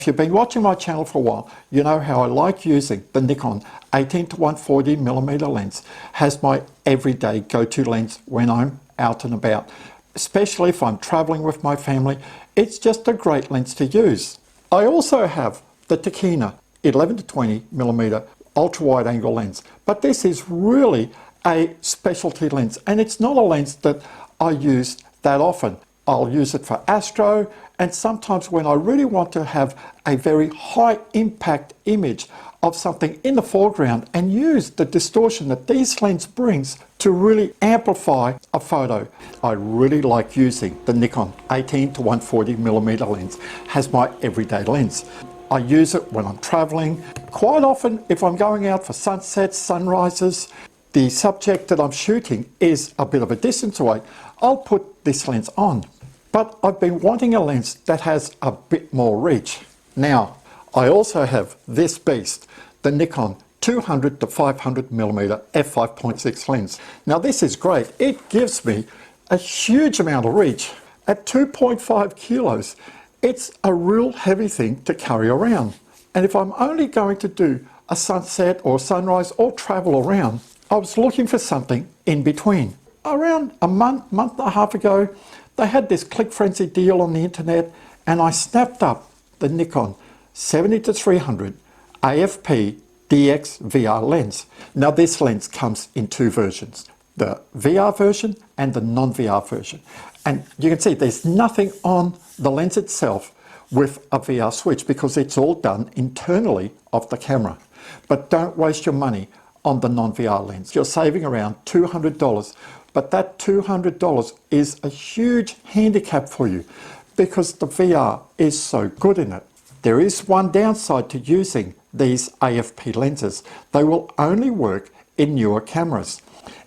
If you've been watching my channel for a while, you know how I like using the Nikon 18-140mm lens as my everyday go-to lens when I'm out and about. Especially if I'm traveling with my family, it's just a great lens to use. I also have the Nikon 11-20mm ultra-wide angle lens, but this is really a specialty lens and it's not a lens that I use that often. I'll use it for astro, and sometimes when I really want to have a very high impact image of something in the foreground and use the distortion that this lens brings to really amplify a photo. I really like using the Nikon 18-140mm lens as my everyday lens. I use it when I'm traveling. Quite often if I'm going out for sunsets, sunrises, the subject that I'm shooting is a bit of a distance away, I'll put this lens on. But I've been wanting a lens that has a bit more reach. Now, I also have this beast, the Nikon 200-500mm F4.5-6 lens. Now this is great. It gives me a huge amount of reach. At 2.5 kilos, it's a real heavy thing to carry around. And if I'm only going to do a sunset or sunrise or travel around, I was looking for something in between. Around a month and a half ago, they had this click frenzy deal on the internet and I snapped up the Nikon 70-300 AF-P DX VR lens. Now this lens comes in two versions, the VR version and the non-VR version. And you can see there's nothing on the lens itself with a VR switch because it's all done internally of the camera. But don't waste your money on the non-VR lens. You're saving around $200. But that $200 is a huge handicap for you because the VR is so good in it. There is one downside to using these AF-P lenses. They will only work in newer cameras.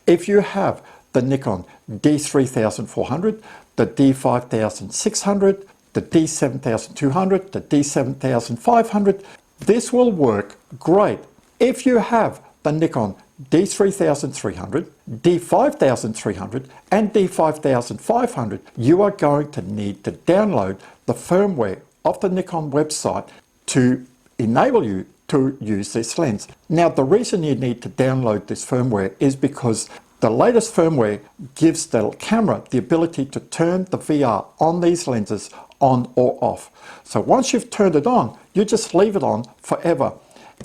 If you have the Nikon D3400, the D5600, the D7200, the D7500, this will work great. If you have the Nikon D3300, D5300 and D5500, you are going to need to download the firmware of the Nikon website to enable you to use this lens. Now the reason you need to download this firmware is because the latest firmware gives the camera the ability to turn the VR on these lenses on or off. So once you've turned it on, you just leave it on forever.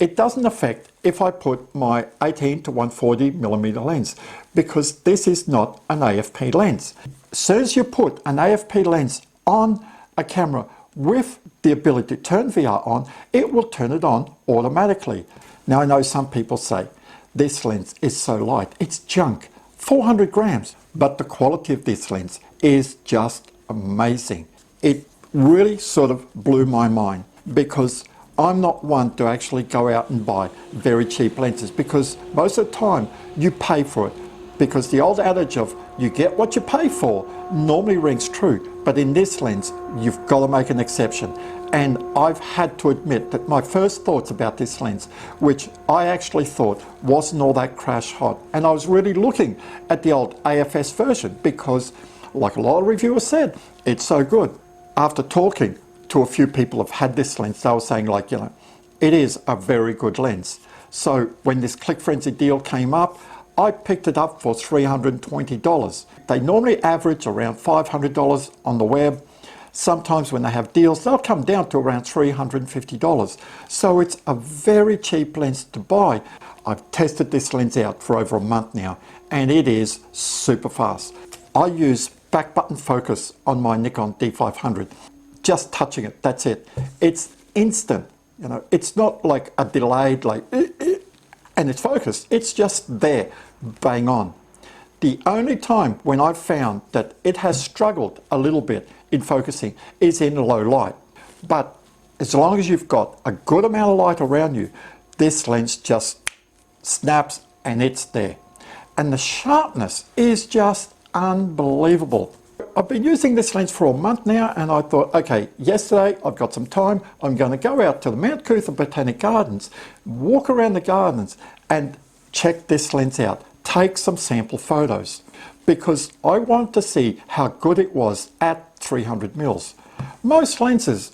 It doesn't affect if I put my 18-140mm lens because this is not an AF-P lens. As soon as you put an AF-P lens on a camera with the ability to turn VR on, it will turn it on automatically. Now I know some people say this lens is so light, it's junk, 400 grams, but the quality of this lens is just amazing. It really sort of blew my mind because I'm not one to actually go out and buy very cheap lenses because most of the time you pay for it, because the old adage of you get what you pay for normally rings true, but in this lens you've got to make an exception. And I've had to admit that my first thoughts about this lens, which I actually thought wasn't all that crash hot, and I was really looking at the old AFS version because, like a lot of reviewers said, it's so good. After talking to a few people who've had this lens, they were saying, like, you know, it is a very good lens. So when this click frenzy deal came up, I picked it up for $320. They normally average around $500 on the web. Sometimes when they have deals, they'll come down to around $350. So it's a very cheap lens to buy. I've tested this lens out for over a month now, and it is super fast. I use back button focus on my Nikon D500. Just touching it, that's it. It's instant, you know, it's not like a delayed, like, and it's focused. It's just there, bang on. The only time when I've found that it has struggled a little bit in focusing is in low light. But as long as you've got a good amount of light around you, this lens just snaps and it's there. And the sharpness is just unbelievable. I've been using this lens for a month now and I thought, okay, yesterday I've got some time, I'm going to go out to the Mount Cootha Botanic Gardens, walk around the gardens and check this lens out, take some sample photos because I want to see how good it was at 300 mils. Most lenses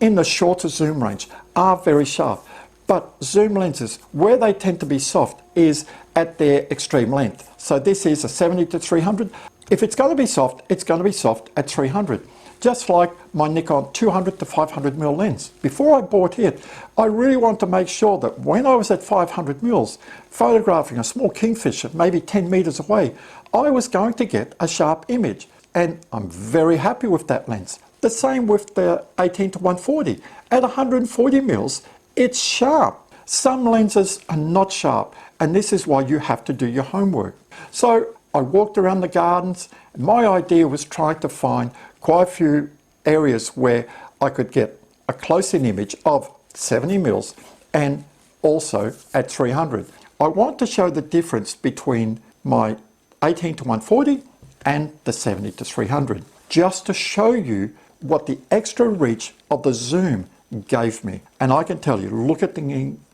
in the shorter zoom range are very sharp. But zoom lenses, where they tend to be soft is at their extreme length. So this is a 70-300. If it's going to be soft, it's going to be soft at 300. Just like my Nikon 200-500mm lens. Before I bought it, I really wanted to make sure that when I was at 500mm, photographing a small kingfisher, maybe 10 meters away, I was going to get a sharp image. And I'm very happy with that lens. The same with the 18-140. At 140mm, it's sharp. Some lenses are not sharp, and this is why you have to do your homework. So I walked around the gardens, and my idea was trying to find quite a few areas where I could get a close-in image of 70mm and also at 300. I want to show the difference between my 18-140 and the 70-300, just to show you what the extra reach of the zoom gave me. And I can tell you, look at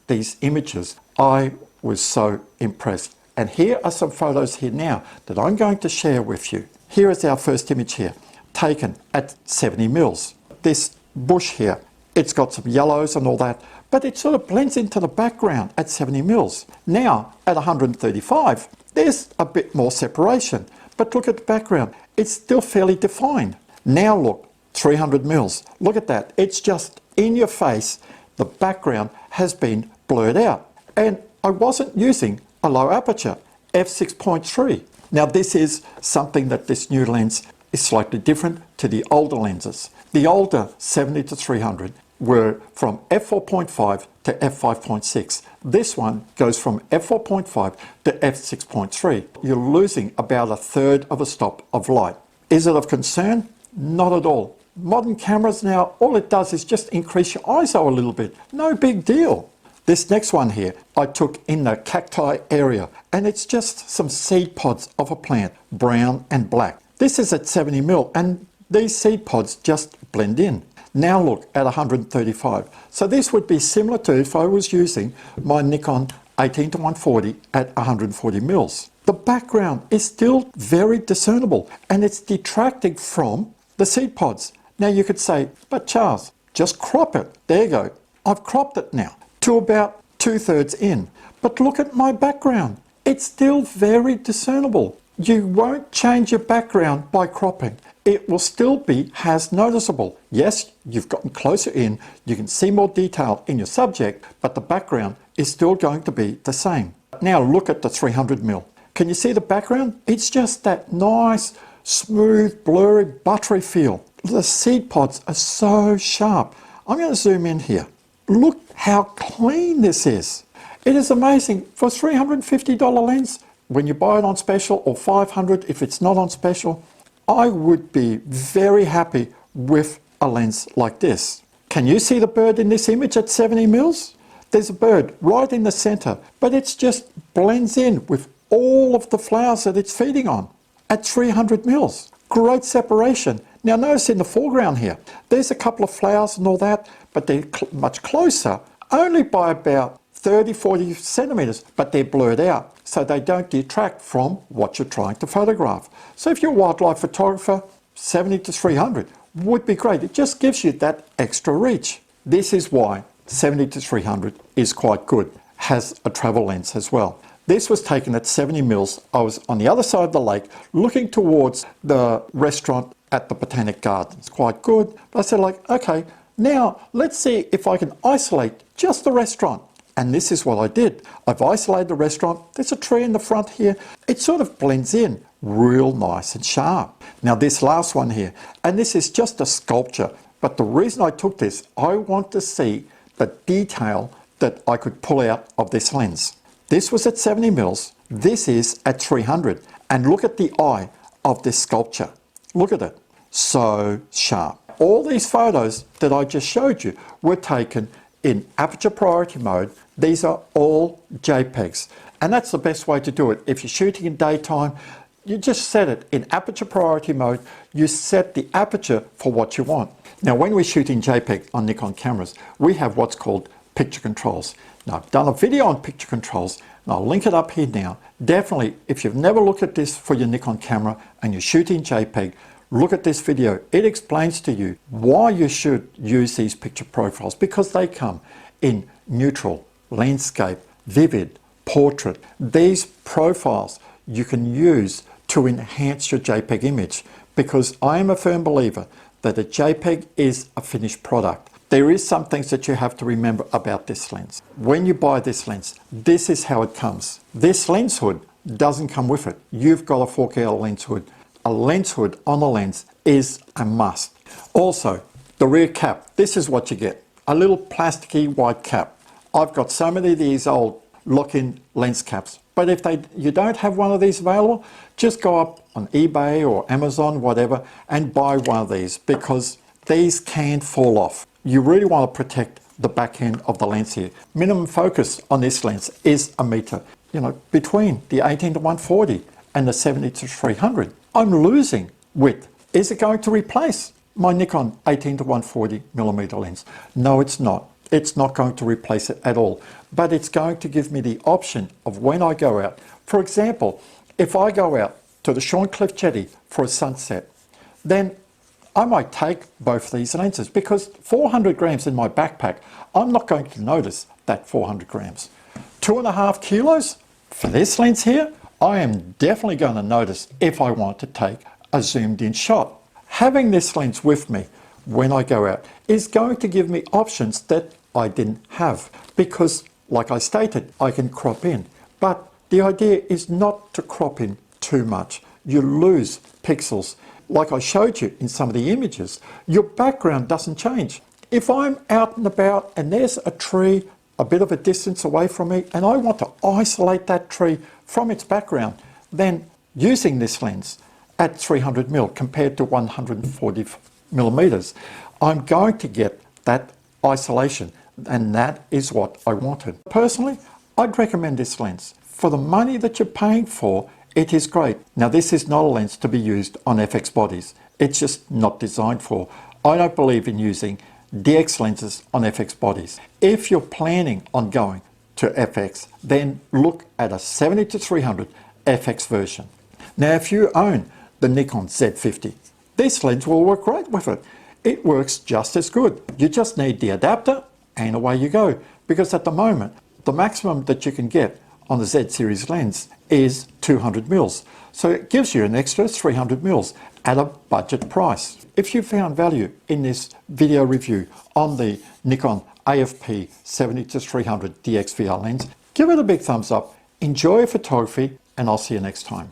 these images, I was so impressed. And here are some photos here now that I'm going to share with you. Here is our first image here, taken at 70mm. This bush here, it's got some yellows and all that, but it sort of blends into the background at 70mm. Now at 135, there's a bit more separation, but look at the background, it's still fairly defined. Now look, 300mm, look at that, it's just in your face, the background has been blurred out. And I wasn't using a low aperture, f6.3. Now this is something that this new lens is slightly different to the older lenses. The older 70-300 were from f4.5 to f5.6. This one goes from f4.5 to f6.3. You're losing about a third of a stop of light. Is it of concern? Not at all. Modern cameras now, all it does is just increase your ISO a little bit. No big deal. This next one here, I took in the cacti area, and it's just some seed pods of a plant, brown and black. This is at 70mm, and these seed pods just blend in. Now look at 135. So this would be similar to if I was using my Nikon 18-140 at 140mm. The background is still very discernible, and it's detracting from the seed pods. Now you could say, but Charles, just crop it. There you go. I've cropped it now to about 2/3 in. But look at my background. It's still very discernible. You won't change your background by cropping. It will still be as noticeable. Yes, you've gotten closer in, you can see more detail in your subject, but the background is still going to be the same. Now look at the 300mm. Can you see the background? It's just that nice, smooth, blurry, buttery feel. The seed pods are so sharp. I'm going to zoom in here. Look how clean this is. It is amazing. For a $350 lens, when you buy it on special, or $500 if it's not on special, I would be very happy with a lens like this. Can you see the bird in this image at 70mm? There's a bird right in the center, but it just blends in with all of the flowers that it's feeding on at 300mm. Great separation. Now notice in the foreground here, there's a couple of flowers and all that, but they're much closer, only by about 30-40 centimeters, but they're blurred out, so they don't detract from what you're trying to photograph. So if you're a wildlife photographer, 70-300 would be great. It just gives you that extra reach. This is why 70-300 is quite good, has a travel lens as well. This was taken at 70mm. I was on the other side of the lake looking towards the restaurant at the Botanic Gardens. Quite good. But I said, like, okay, now let's see if I can isolate just the restaurant. And this is what I did. I've isolated the restaurant. There's a tree in the front here. It sort of blends in real nice and sharp. Now this last one here, and this is just a sculpture. But the reason I took this, I want to see the detail that I could pull out of this lens. This was at 70mm. This is at 300. And look at the eye of this sculpture. Look at it. So sharp. All these photos that I just showed you were taken in aperture priority mode. These are all JPEGs. And that's the best way to do it. If you're shooting in daytime, you just set it in aperture priority mode. You set the aperture for what you want. Now, when we shoot in JPEG on Nikon cameras, we have what's called picture controls. Now, I've done a video on picture controls, and I'll link it up here now. Definitely, if you've never looked at this for your Nikon camera and you're shooting JPEG, look at this video. It explains to you why you should use these picture profiles, because they come in neutral, landscape, vivid, portrait. These profiles you can use to enhance your JPEG image, because I am a firm believer that a JPEG is a finished product. There is some things that you have to remember about this lens. When you buy this lens, this is how it comes. This lens hood doesn't come with it. You've got a 4K lens hood. A lens hood on a lens is a must. Also, the rear cap, this is what you get. A little plasticky white cap. I've got so many of these old lock-in lens caps, but if you don't have one of these available, just go up on eBay or Amazon, whatever, and buy one of these, because these can fall off. You really want to protect the back end of the lens here. Minimum focus on this lens is 1 meter. You know, between the 18-140 and the 70-300, I'm losing width. Is it going to replace my Nikon 18-140mm lens? No, it's not. It's not going to replace it at all, but it's going to give me the option of when I go out. For example, if I go out to the Shorncliffe Jetty for a sunset, then I might take both these lenses, because 400 grams in my backpack, I'm not going to notice that 400 grams. 2.5 kilos for this lens here, I am definitely going to notice if I want to take a zoomed in shot. Having this lens with me when I go out is going to give me options that I didn't have, because like I stated, I can crop in, but the idea is not to crop in too much. You lose pixels. Like I showed you in some of the images, your background doesn't change. If I'm out and about and there's a tree a bit of a distance away from me and I want to isolate that tree from its background, then using this lens at 300mm compared to 140mm, I'm going to get that isolation, and that is what I wanted. Personally, I'd recommend this lens. For the money that you're paying for, it is great. Now, this is not a lens to be used on FX bodies. It's just not designed for. I don't believe in using DX lenses on FX bodies. If you're planning on going to FX, then look at a 70-300 FX version. Now, if you own the Nikon Z50, this lens will work great with it. It works just as good. You just need the adapter and away you go. Because at the moment, the maximum that you can get on the Z series lens is 200mm. So it gives you an extra 300mm at a budget price. If you found value in this video review on the Nikon AF-P 70-300 DX VR lens, give it a big thumbs up, enjoy your photography, and I'll see you next time.